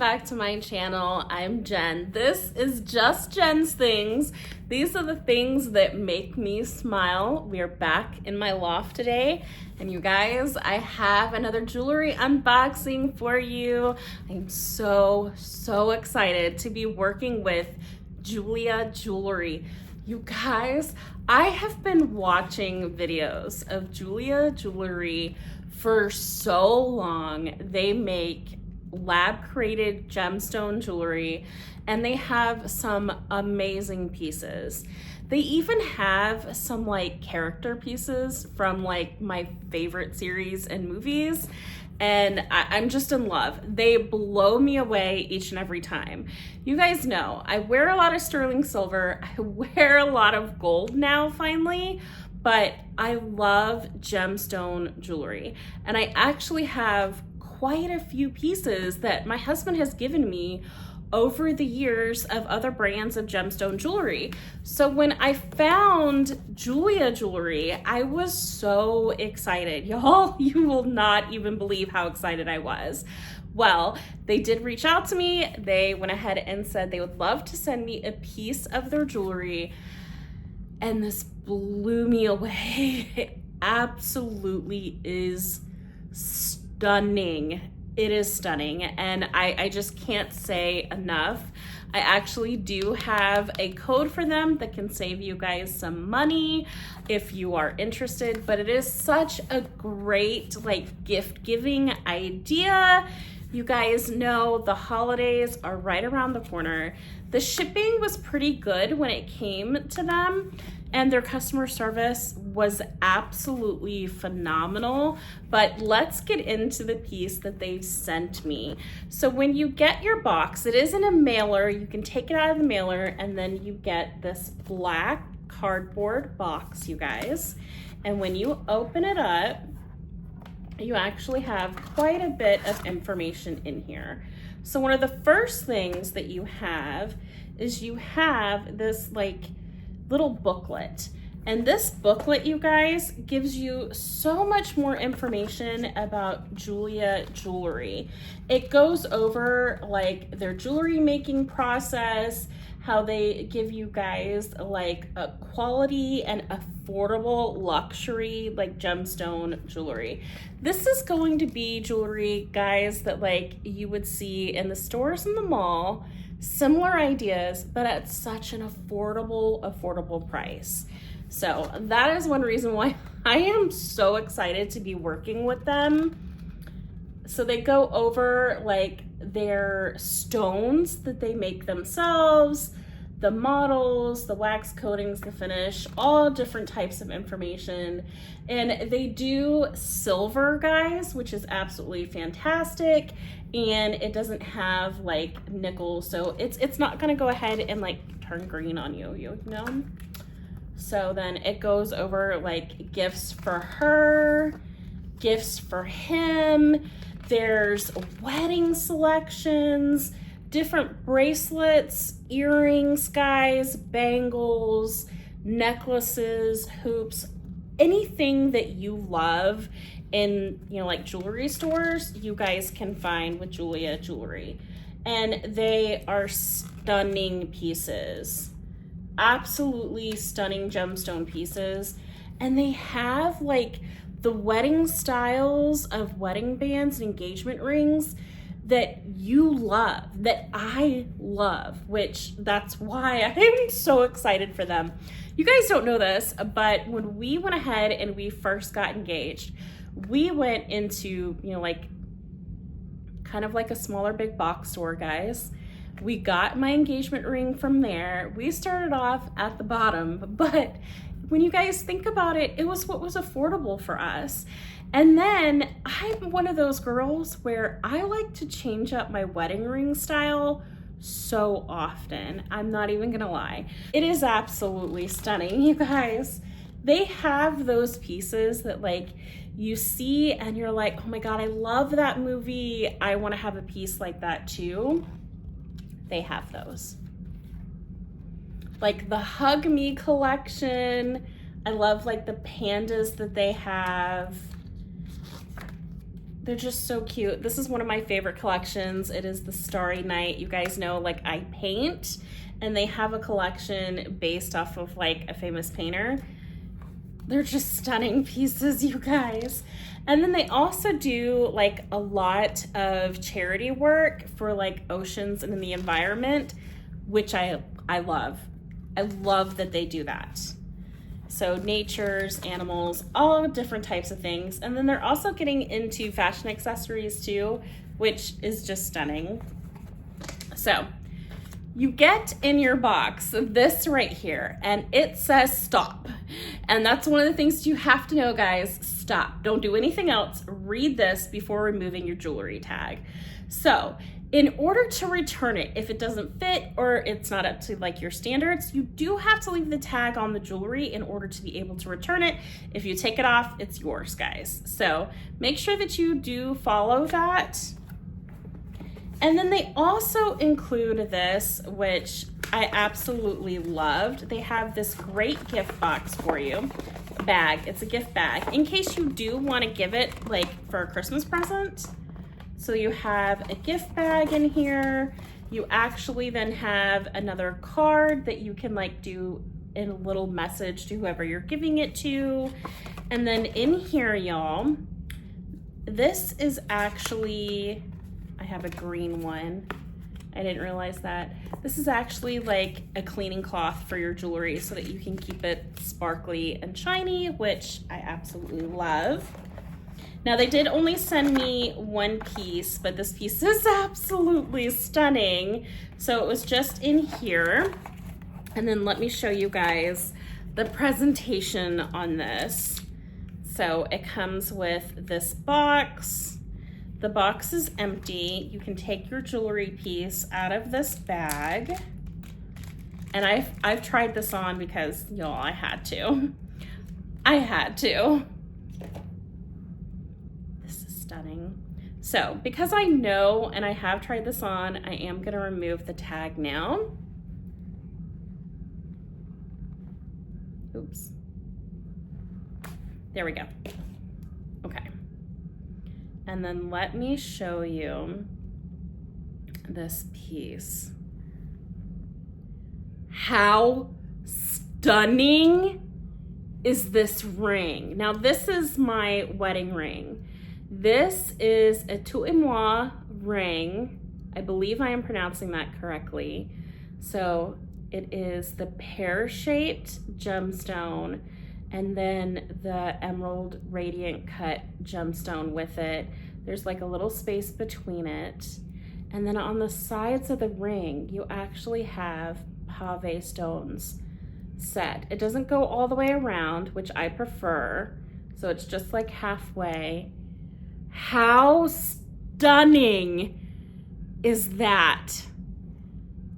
back to my channel. I'm Jen. This is just Jen's Things. These are the things that make me smile. We are back in my loft today, and you guys, I have another jewelry unboxing for you. I'm so excited to be working with Jeulia Jewelry. You guys, I have been watching videos of Jeulia Jewelry for so long. They make lab created gemstone jewelry, and they have some amazing pieces. They even have some like character pieces from like my favorite series and movies, and I'm just in love. They blow me away each and every time. You guys know I wear a lot of sterling silver, I wear a lot of gold now finally, but I love gemstone jewelry, and I actually have quite a few pieces that my husband has given me over the years of other brands of gemstone jewelry. So when I found Jeulia Jewelry, I was so excited. Y'all, you will not even believe how excited I was. Well, they did reach out to me. They went ahead and said they would love to send me a piece of their jewelry, and this blew me away. It absolutely is stunning. It is stunning, and I just can't say enough. I actually do have a code for them that can save you guys some money if you are interested, but it is such a great like gift giving idea. You guys know the holidays are right around the corner. The shipping was pretty good when it came to them, and their customer service was absolutely phenomenal. But let's get into the piece that they sent me. So when you get your box, it is in a mailer. You can take it out of the mailer, and then you get this black cardboard box, you guys. And when you open it up, you actually have quite a bit of information in here. So one of the first things that you have is you have this like little booklet. And this booklet, you guys, gives you so much more information about Jeulia Jewelry. It goes over like their jewelry making process, how they give you guys like a quality and affordable luxury like gemstone jewelry. This is going to be jewelry, guys, that like you would see in the stores in the mall, similar ideas, but at such an affordable price. So that is one reason why I am so excited to be working with them. So they go over like their stones that they make themselves, the models, the wax coatings, the finish, all different types of information. And they do silver, guys, which is absolutely fantastic. And it doesn't have like nickel, so it's not gonna go ahead and like turn green on you, you know? So then it goes over like gifts for her, gifts for him. There's wedding selections, different bracelets, earrings, guys, bangles, necklaces, hoops, anything that you love in, you know, like jewelry stores, you guys can find with Jeulia Jewelry. And they are stunning pieces, absolutely stunning gemstone pieces. And they have like the wedding styles of wedding bands and engagement rings that you love, that I love, which that's why I'm so excited for them. You guys don't know this, but when we went ahead and we first got engaged, we went into, you know, like kind of like a smaller big box store, guys. We got my engagement ring from there. We started off at the bottom, but when you guys think about it, it was what was affordable for us. And then I'm one of those girls where I like to change up my wedding ring style so often. I'm not even gonna lie. It is absolutely stunning, you guys. They have those pieces that like you see and you're like, oh my God, I love that movie. I wanna have a piece like that too. They have those. Like the Hug Me collection. I love like the pandas that they have. They're just so cute. This is one of my favorite collections. It is the Starry Night. You guys know, like, I paint, and they have a collection based off of like a famous painter. They're just stunning pieces, you guys. And then they also do like a lot of charity work for like oceans and in the environment, which I love. I love that they do that. So natures, animals, all different types of things. And then they're also getting into fashion accessories too, which is just stunning. So you get in your box this right here, and it says stop. And that's one of the things you have to know, guys. Stop. Don't do anything else. Read this before removing your jewelry tag. So in order to return it, if it doesn't fit or it's not up to like your standards, you do have to leave the tag on the jewelry in order to be able to return it. If you take it off, it's yours, guys. So make sure that you do follow that. And then they also include this, which I absolutely loved. They have this great gift box for you. Bag. It's a gift bag in case you do want to give it like for a Christmas present. So you have a gift bag in here. You actually then have another card that you can like do in a little message to whoever you're giving it to. And then in here, y'all, this is actually, I have a green one. I didn't realize that. This is actually like a cleaning cloth for your jewelry so that you can keep it sparkly and shiny, which I absolutely love. Now they did only send me one piece, but this piece is absolutely stunning. So it was just in here. And then let me show you guys the presentation on this. So it comes with this box. The box is empty. You can take your jewelry piece out of this bag. And I've tried this on because, y'all, I had to. I had to. This is stunning. So because I know and I have tried this on, I am gonna remove the tag now. Oops. There we go. Okay. And then let me show you this piece. How stunning is this ring? Now this is my wedding ring. This is a tout-et-moi ring. I believe I am pronouncing that correctly. So it is the pear-shaped gemstone and then the emerald radiant cut gemstone with it. There's like a little space between it. And then on the sides of the ring, you actually have pave stones set. It doesn't go all the way around, which I prefer. So it's just like halfway. How stunning is that?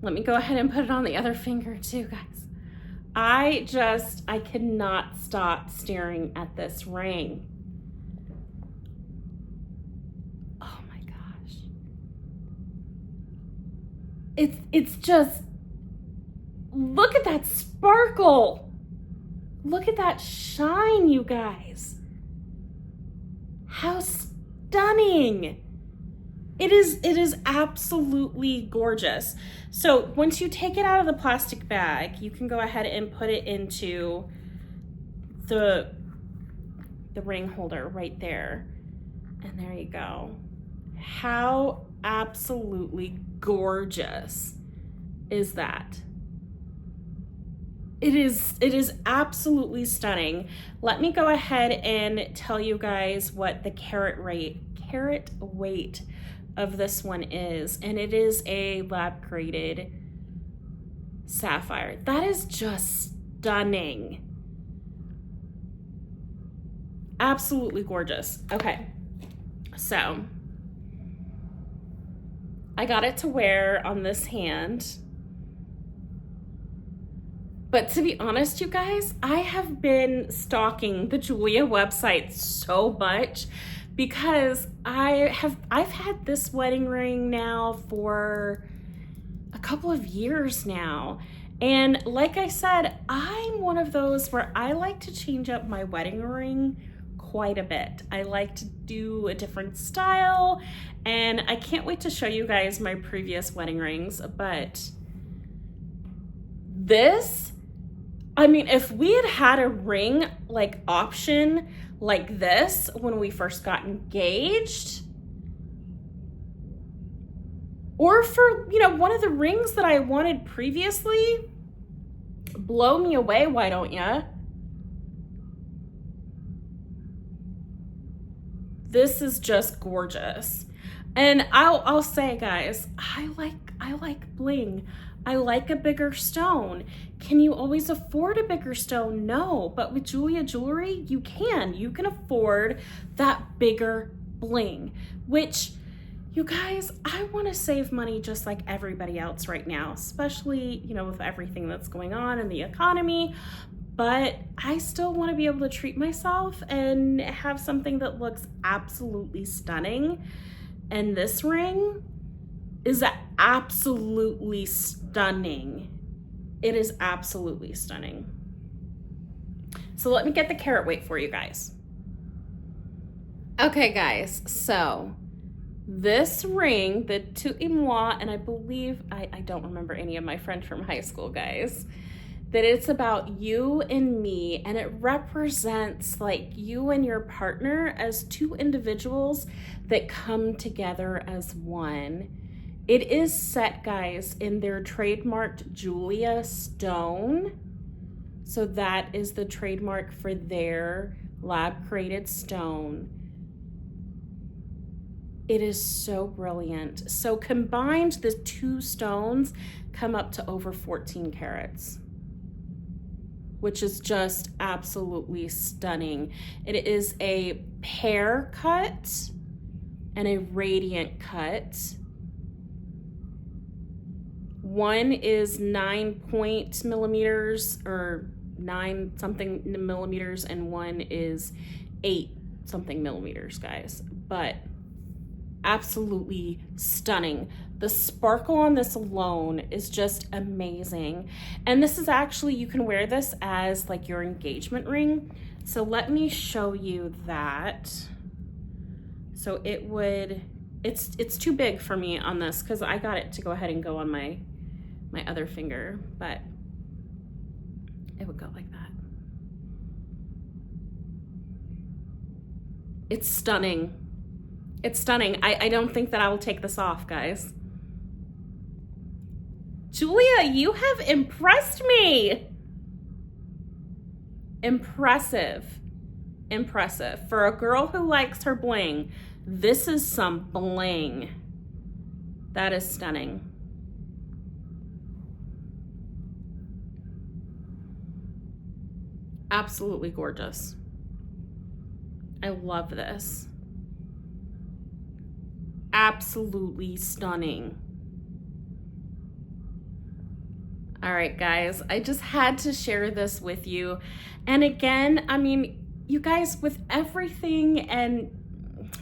Let me go ahead and put it on the other finger too, guys. I cannot stop staring at this ring. Oh my gosh. It's just, look at that sparkle. Look at that shine, you guys. How stunning. It is absolutely gorgeous. So once you take it out of the plastic bag, you can go ahead and put it into the ring holder right there. And there you go. How absolutely gorgeous is that? It is absolutely stunning. Let me go ahead and tell you guys what the carat weight of this one is, and it is a lab graded sapphire. That is just stunning. Absolutely gorgeous. Okay, so I got it to wear on this hand, but to be honest, you guys, I have been stalking the Jeulia website so much because I've had this wedding ring now for a couple of years now. And like I said, I'm one of those where I like to change up my wedding ring quite a bit. I like to do a different style, and I can't wait to show you guys my previous wedding rings, but this, I mean, if we had had a ring like option like this when we first got engaged, or for, you know, one of the rings that I wanted previously, blow me away, why don't ya? This is just gorgeous. And I'll say, guys, I like bling. I like a bigger stone. Can you always afford a bigger stone? No, but with Jeulia Jewelry, you can. You can afford that bigger bling, which, you guys, I want to save money just like everybody else right now, especially, you know, with everything that's going on in the economy. But I still want to be able to treat myself and have something that looks absolutely stunning. And this ring is absolutely stunning. It is absolutely stunning. So let me get the carat weight for you guys. Okay, guys, so this ring, the Tout et Moi, and I believe, I don't remember any of my friends from high school, guys, that it's about you and me, and it represents like you and your partner as two individuals that come together as one. It is set, guys, in their trademarked Jeulia Stone. So that is the trademark for their lab created stone. It is so brilliant. So combined, the two stones come up to over 14 carats, which is just absolutely stunning. It is a pear cut and a radiant cut. One is 9 millimeters or 9 something millimeters, and one is 8 something millimeters, guys. But absolutely stunning. The sparkle on this alone is just amazing. And this is actually, you can wear this as like your engagement ring. So let me show you that. So it would, it's too big for me on this because I got it to go ahead and go on my other finger, but it would go like that. It's stunning. It's stunning. I don't think that I will take this off, guys. Jeulia, you have impressed me. Impressive. Impressive. For a girl who likes her bling, this is some bling. That is stunning. Absolutely gorgeous. I love this. Absolutely stunning. All right, guys, I just had to share this with you. And again, I mean, you guys, with everything and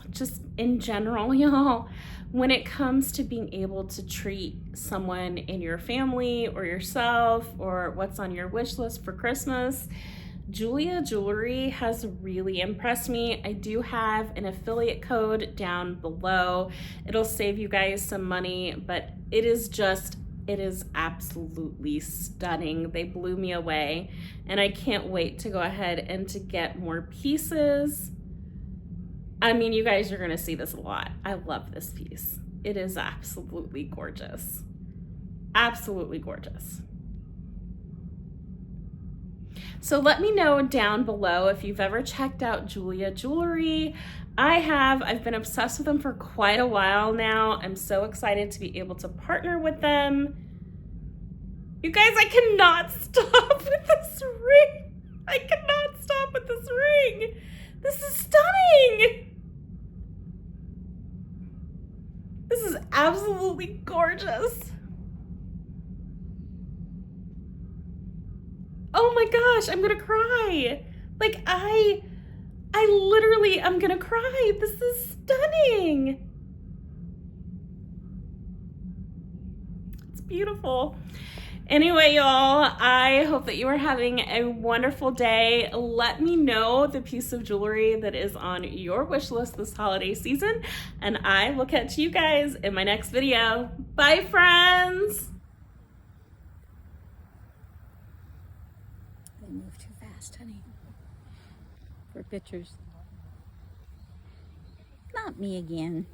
just in general, y'all, when it comes to being able to treat someone in your family or yourself or what's on your wish list for Christmas, Jeulia Jewelry has really impressed me. I do have an affiliate code down below. It'll save you guys some money, but it is absolutely stunning. They blew me away, and I can't wait to go ahead and to get more pieces. I mean, you guys are gonna see this a lot. I love this piece. It is absolutely gorgeous. Absolutely gorgeous. So let me know down below if you've ever checked out Jeulia Jewelry. I have. I've been obsessed with them for quite a while now. I'm so excited to be able to partner with them. You guys, I cannot stop with this ring. I cannot stop with this ring. This is stunning. This is absolutely gorgeous. Oh my gosh, I'm gonna cry. Like I literally am gonna cry. This is stunning. It's beautiful. Anyway, y'all, I hope that you are having a wonderful day. Let me know the piece of jewelry that is on your wish list this holiday season, and I will catch you guys in my next video. Bye, friends! They move too fast, honey, for pictures. Not me again.